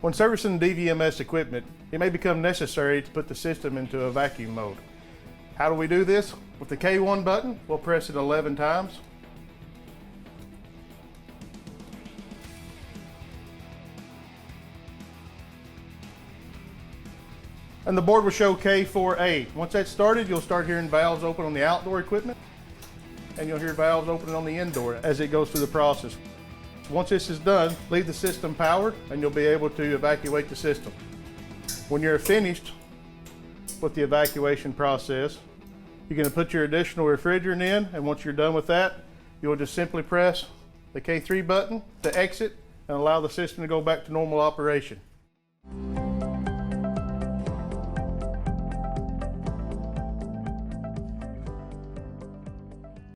When servicing DVM S equipment, it may become necessary to put the system into a vacuum mode. How do we do this? With the K1 button, we'll press it 11 times. And the board will show K4A. Once that's started, you'll start hearing valves open on the outdoor equipment, and you'll hear valves opening on the indoor as it goes through the process. Once this is done, leave the system powered and you'll be able to evacuate the system. When you're finished with the evacuation process, you're going to put your additional refrigerant in, and once you're done with that, you'll just simply press the K3 button to exit and allow the system to go back to normal operation.